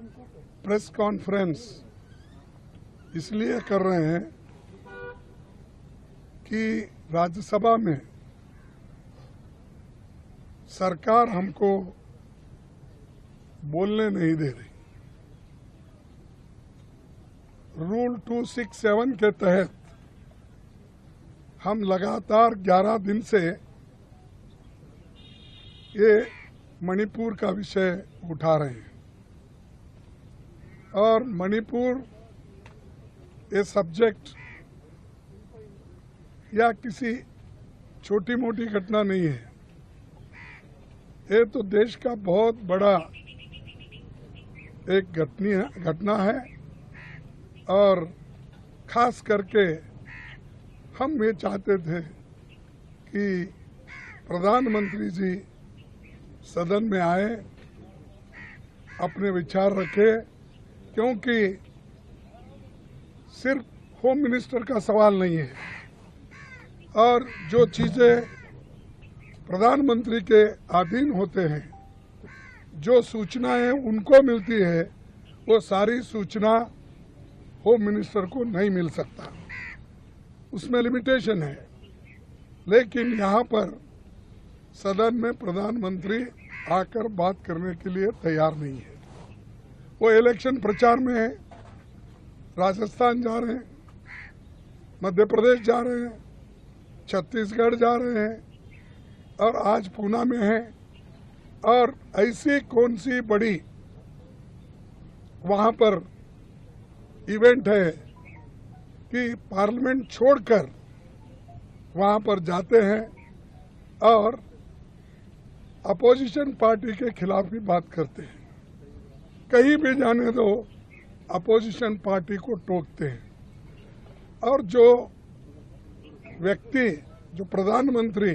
Press conference इसलिए कर रहे हैं कि राज्यसभा में सरकार हमको बोलने नहीं दे रही। रूल 267 के तहत हम लगातार 11 दिन से ये मणिपुर का विषय उठा रहे हैं और मणिपुर ये सब्जेक्ट या किसी छोटी मोटी घटना नहीं है। ये तो देश का बहुत बड़ा एक घटना है और खास करके हम ये चाहते थे कि प्रधानमंत्री जी सदन में आए, अपने विचार रखे, क्योंकि सिर्फ होम मिनिस्टर का सवाल नहीं है और जो चीज़ें प्रधानमंत्री के अधीन होते हैं, जो सूचनाएं उनको मिलती है, वो सारी सूचना होम मिनिस्टर को नहीं मिल सकता, उसमें लिमिटेशन है। लेकिन यहाँ पर सदन में प्रधानमंत्री आकर बात करने के लिए तैयार नहीं है। वो इलेक्शन प्रचार में है, राजस्थान जा रहे हैं, मध्य प्रदेश जा रहे हैं, छत्तीसगढ़ जा रहे हैं और आज पूना में है। और ऐसी कौन सी बड़ी वहां पर इवेंट है कि पार्लियामेंट छोड़कर वहां पर जाते हैं और अपोजिशन पार्टी के खिलाफ भी बात करते हैं। कहीं भी जाने दो, अपोजिशन पार्टी को टोकते हैं। और जो व्यक्ति, जो प्रधानमंत्री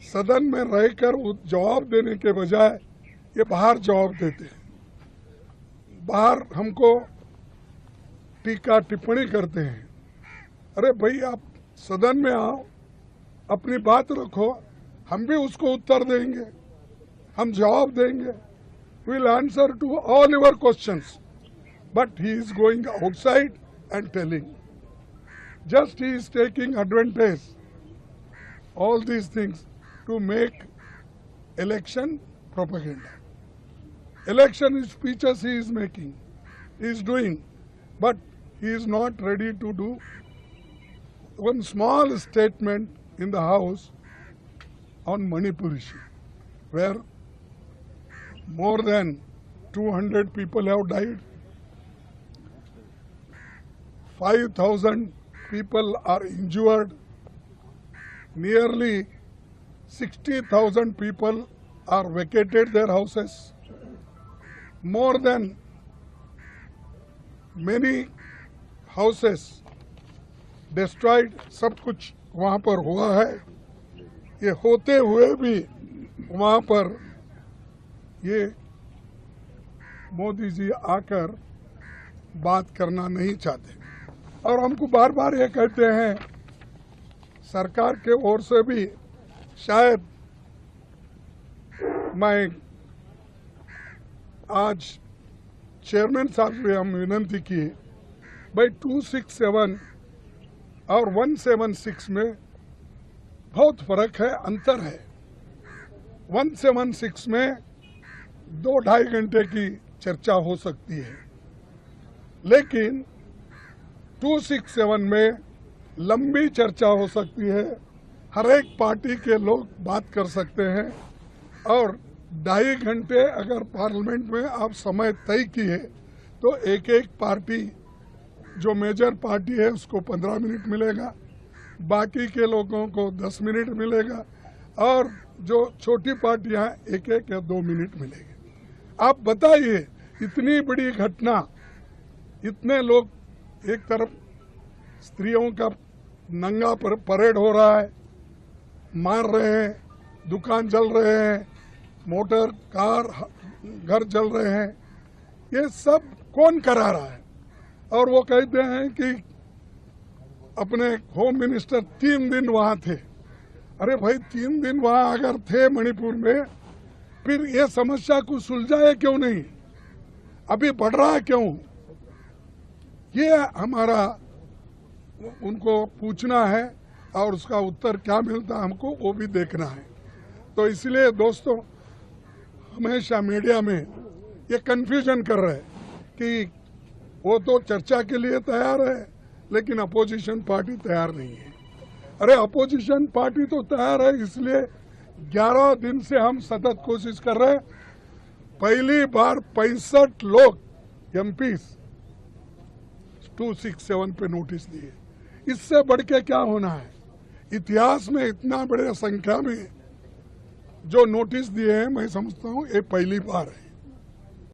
सदन में रहकर जवाब देने के बजाय ये बाहर जवाब देते हैं, बाहर हमको टीका टिप्पणी करते हैं। अरे भाई, आप सदन में आओ, अपनी बात रखो, हम भी उसको उत्तर देंगे, हम जवाब देंगे। We'll answer to all your questions, but he is going outside and telling. Just he is taking advantage all these things to make election propaganda. Election speeches he is making, he is doing, but he is not ready to do one small statement in the House on Manipur issue, where more than 200 people have died, 5,000 people are injured, nearly 60,000 people are vacated their houses, more than many houses destroyed, सब कुछ वहाँ पर हुआ है। ये होते हुए भी वहाँ पर ये मोदी जी आकर बात करना नहीं चाहते और हमको बार बार ये कहते हैं, सरकार के ओर से भी शायद मैं आज चेयरमैन साहब से हम विनती की, भाई 267 और 176 में बहुत फर्क है, अंतर है। 176 में 2-2.5 घंटे की चर्चा हो सकती है, लेकिन 267 में लंबी चर्चा हो सकती है, हर एक पार्टी के लोग बात कर सकते हैं और 2.5 घंटे अगर पार्लियामेंट में आप समय तय किए तो एक एक पार्टी, जो मेजर पार्टी है उसको 15 मिनट मिलेगा, बाकी के लोगों को 10 मिनट मिलेगा और जो छोटी पार्टियां 1-1 या 2 मिनट मिलेंगे। आप बताइए, इतनी बड़ी घटना, इतने लोग, एक तरफ स्त्रियों का नंगा परेड हो रहा है, मार रहे हैं, दुकान जल रहे हैं, मोटर कार घर जल रहे हैं, ये सब कौन करा रहा है? और वो कहते हैं कि अपने होम मिनिस्टर 3 दिन वहां थे। अरे भाई, 3 दिन वहां अगर थे मणिपुर में, फिर ये समस्या को सुलझाए क्यों नहीं? अभी बढ़ रहा है क्यों, ये हमारा उनको पूछना है और उसका उत्तर क्या मिलता है हमको वो भी देखना है। तो इसलिए दोस्तों, हमेशा मीडिया में ये कंफ्यूजन कर रहे हैं कि वो तो चर्चा के लिए तैयार है लेकिन अपोजिशन पार्टी तैयार नहीं है। अरे अपोजिशन पार्टी तो तैयार है, इसलिए 11 दिन से हम सतत कोशिश कर रहे हैं। पहली बार 65 लोग एमपीज 267 पे नोटिस दिए, इससे बढ़ के क्या होना है। इतिहास में इतना बड़े संख्या में जो नोटिस दिए हैं, मैं समझता हूं ये पहली बार है।